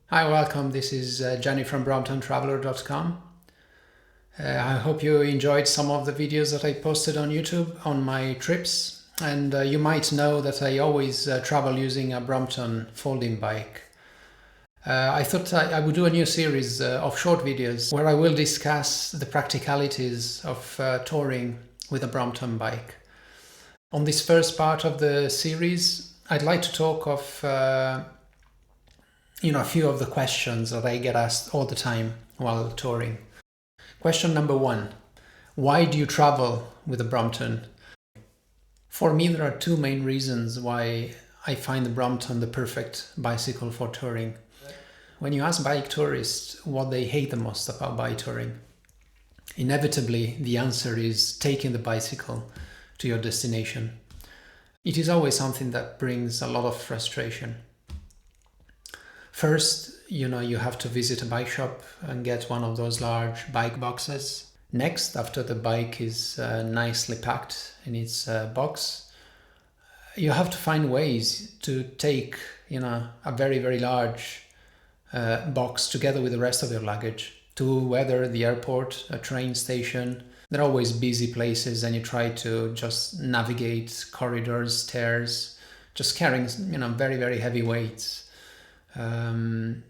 Hi, welcome. This is Jenny from BromptonTraveler.com. I hope you enjoyed some of the videos that I posted on YouTube on my trips. And you might know that I always travel using a Brompton folding bike. I thought I would do a new series of short videos where I will discuss the practicalities of touring with a Brompton bike. On this first part of the series, I'd like to talk of a few of the questions that I get asked all the time while touring. Question number one, why do you travel with a Brompton? For me, there are two main reasons why I find the Brompton the perfect bicycle for touring. When you ask bike tourists what they hate the most about bike touring, inevitably the answer is taking the bicycle to your destination. It is always something that brings a lot of frustration. First, you have to visit a bike shop and get one of those large bike boxes. Next, after the bike is nicely packed in its box, you have to find ways to take, a very, very large box together with the rest of your luggage to whether the airport, a train station. They're always busy places and you try to just navigate corridors, stairs, just carrying, very, very heavy weights. And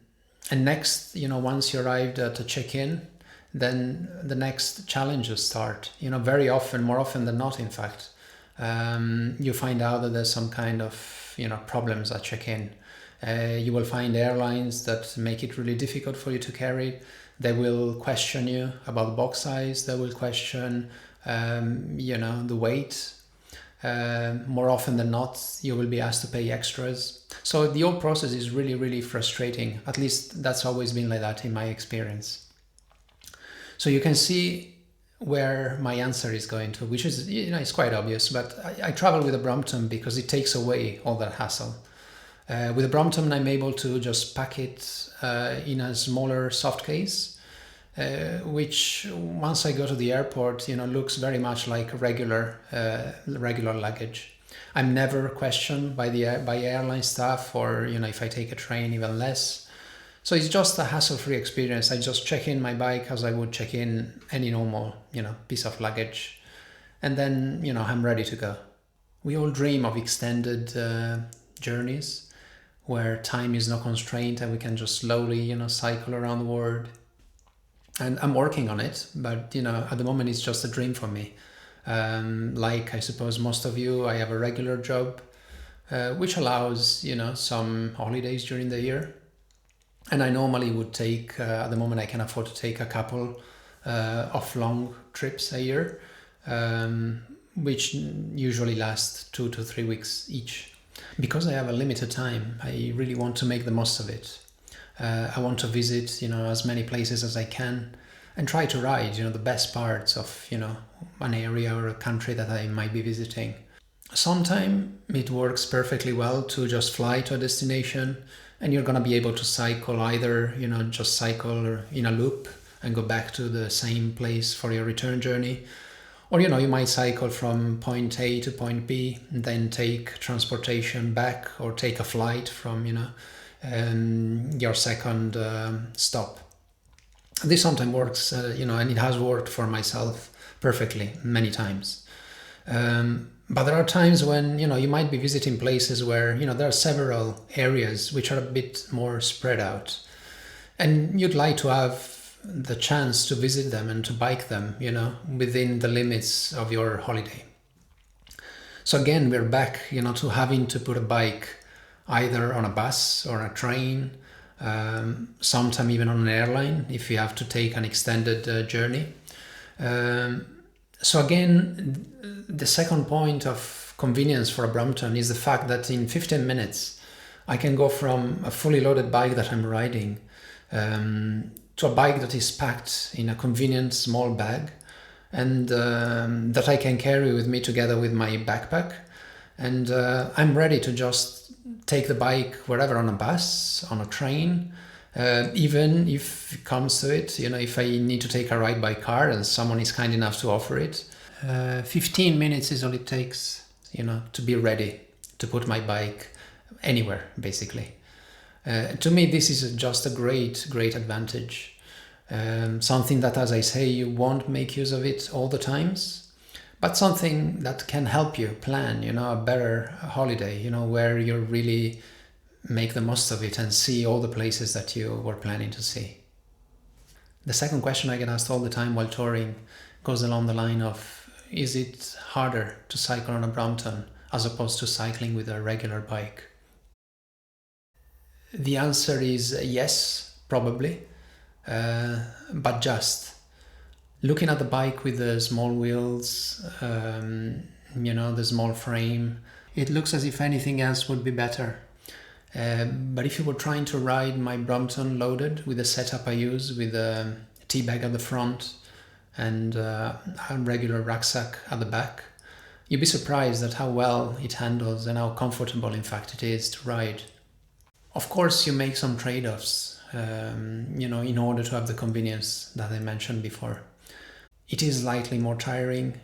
next, once you arrived at a check-in, then the next challenges start. Very often, more often than not, in fact, you find out that there's some kind of, problems at check-in. You will find airlines that make it really difficult for you to carry. They will question you about the box size. They will question, the weight. More often than not, you will be asked to pay extras. So the whole process is really, really frustrating. At least that's always been like that in my experience. So you can see where my answer is going to, which is, it's quite obvious, but I travel with a Brompton because it takes away all that hassle. With a Brompton, I'm able to just pack it in a smaller soft case, which once I go to the airport, looks very much like regular luggage. I'm never questioned by airline staff, or if I take a train, even less. So it's just a hassle-free experience. I just check in my bike as I would check in any normal, piece of luggage, and then I'm ready to go. We all dream of extended journeys where time is no constraint and we can just slowly, cycle around the world. And I'm working on it, but at the moment it's just a dream for me. Like I suppose most of you, I have a regular job, which allows some holidays during the year, and I normally would take. At the moment, I can afford to take a couple of long trips a year, which usually last 2 to 3 weeks each. Because I have a limited time, I really want to make the most of it. I want to visit, as many places as I can and try to ride, the best parts of, an area or a country that I might be visiting. Sometimes it works perfectly well to just fly to a destination and you're going to be able to cycle either, just cycle in a loop and go back to the same place for your return journey. Or, you might cycle from point A to point B and then take transportation back or take a flight from, your second stop. This sometimes works, and it has worked for myself perfectly many times. But there are times when, you might be visiting places where, there are several areas which are a bit more spread out. And you'd like to have the chance to visit them and to bike them, within the limits of your holiday. So again, we're back, to having to put a bike either on a bus or a train, sometime even on an airline if you have to take an extended journey. So again, the second point of convenience for a Brompton is the fact that in 15 minutes I can go from a fully loaded bike that I'm riding to a bike that is packed in a convenient small bag and that I can carry with me together with my backpack. And I'm ready to just take the bike wherever, on a bus, on a train, even if it comes to it, if I need to take a ride by car and someone is kind enough to offer it. 15 minutes is all it takes, to be ready to put my bike anywhere, basically. To me, this is just a great advantage. Something that, as I say, you won't make use of it all the times, but something that can help you plan, a better holiday, where you really make the most of it and see all the places that you were planning to see. The second question I get asked all the time while touring goes along the line of, is it harder to cycle on a Brompton as opposed to cycling with a regular bike? The answer is yes, probably, but just. Looking at the bike with the small wheels, the small frame, it looks as if anything else would be better. But if you were trying to ride my Brompton loaded with the setup I use, with a tea bag at the front and a regular rucksack at the back, you'd be surprised at how well it handles and how comfortable, in fact, it is to ride. Of course, you make some trade-offs, in order to have the convenience that I mentioned before. It is slightly more tiring.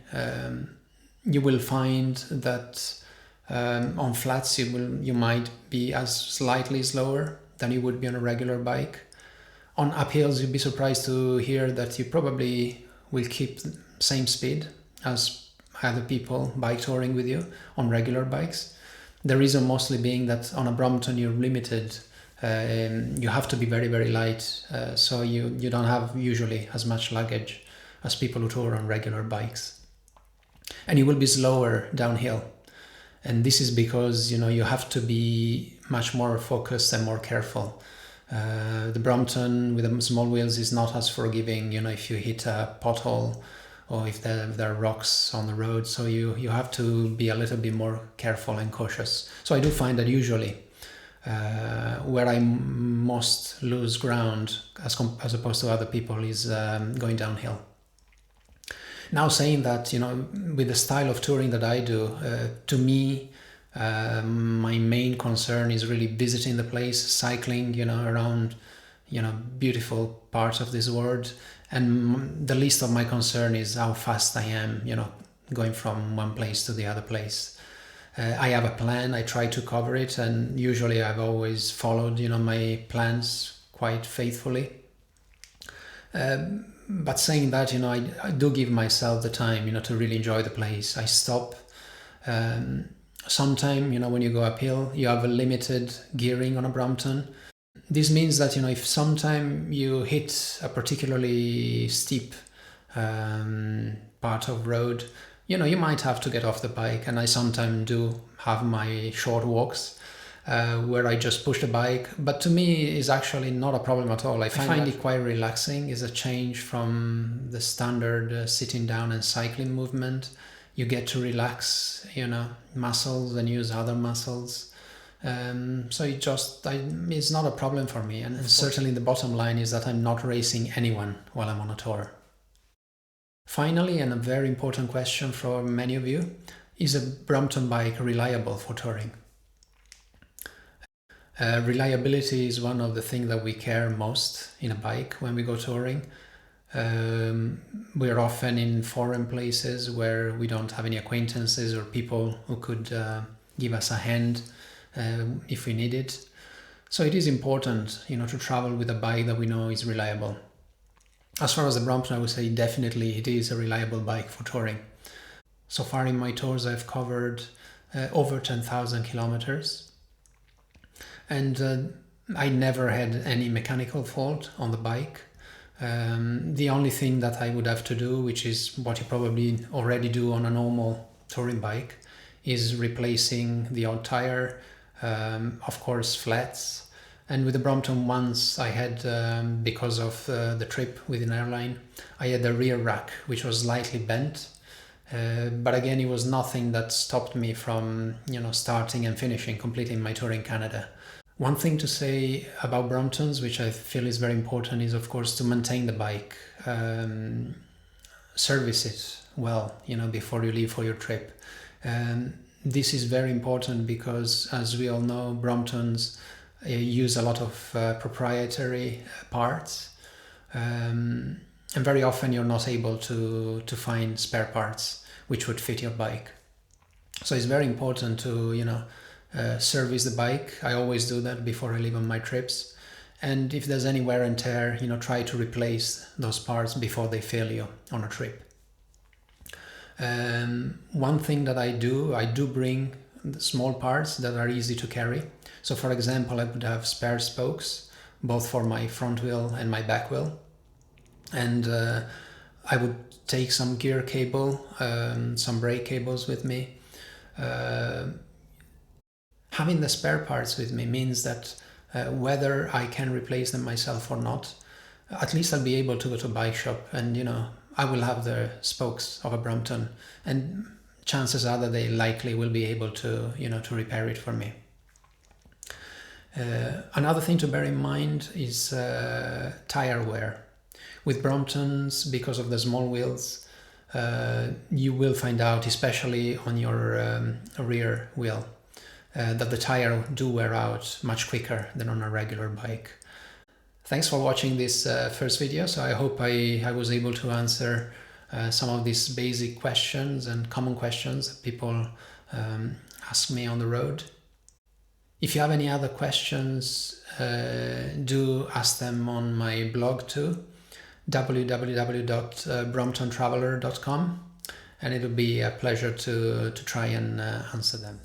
You will find that on flats you might be as slightly slower than you would be on a regular bike. On uphills, you'd be surprised to hear that you probably will keep the same speed as other people bike touring with you on regular bikes. The reason mostly being that on a Brompton you're limited. You have to be very light, so you don't have usually as much luggage as people who tour on regular bikes. And you will be slower downhill. And this is because, you have to be much more focused and more careful. The Brompton with the small wheels is not as forgiving, if you hit a pothole or if there are rocks on the road. So you have to be a little bit more careful and cautious. So I do find that usually where I most lose ground as opposed to other people is going downhill. Now, saying that, with the style of touring that I do, to me, my main concern is really visiting the place, cycling, around, beautiful parts of this world. And the least of my concern is how fast I am, going from one place to the other place. I have a plan, I try to cover it, and usually I've always followed, my plans quite faithfully. But saying that, I do give myself the time, to really enjoy the place. I stop. Sometime, when you go uphill, you have a limited gearing on a Brompton. This means that, if sometime you hit a particularly steep part of road, you might have to get off the bike. And I sometimes do have my short walks where I just push the bike. But to me, it's actually not a problem at all. I find it quite relaxing. It's a change from the standard sitting down and cycling movement. You get to relax, muscles and use other muscles. So it's not a problem for me. And certainly the bottom line is that I'm not racing anyone while I'm on a tour. Finally, and a very important question for many of you, is a Brompton bike reliable for touring? Reliability is one of the things that we care most in a bike when we go touring. We're often in foreign places where we don't have any acquaintances or people who could give us a hand if we need it. So it is important, to travel with a bike that we know is reliable. As far as the Brompton, I would say definitely it is a reliable bike for touring. So far in my tours, I've covered over 10,000 kilometers. And I never had any mechanical fault on the bike. The only thing that I would have to do, which is what you probably already do on a normal touring bike, is replacing the old tire, of course flats. And with the Brompton once I had, because of the trip with an airline, I had the rear rack, which was slightly bent. But again, it was nothing that stopped me from, starting and finishing completing my tour in Canada. One thing to say about Bromptons, which I feel is very important, is of course to maintain the bike, service it well, before you leave for your trip. This is very important because, as we all know, Bromptons use a lot of proprietary parts, and very often you're not able to find spare parts which would fit your bike. So it's very important to service the bike. I always do that before I leave on my trips. And if there's any wear and tear, try to replace those parts before they fail you on a trip. One thing that I do bring small parts that are easy to carry. So for example, I would have spare spokes, both for my front wheel and my back wheel. And I would take some gear cable, some brake cables with me. Having the spare parts with me means that whether I can replace them myself or not, at least I'll be able to go to a bike shop and, I will have the spokes of a Brompton, and chances are that they likely will be able to, to repair it for me. Another thing to bear in mind is tire wear. With Bromptons, because of the small wheels, you will find out, especially on your rear wheel, that the tire do wear out much quicker than on a regular bike. Thanks for watching this first video. So I hope I was able to answer some of these basic questions and common questions that people ask me on the road. If you have any other questions, do ask them on my blog too, www.bromptontraveler.com, and it'll be a pleasure to try and answer them.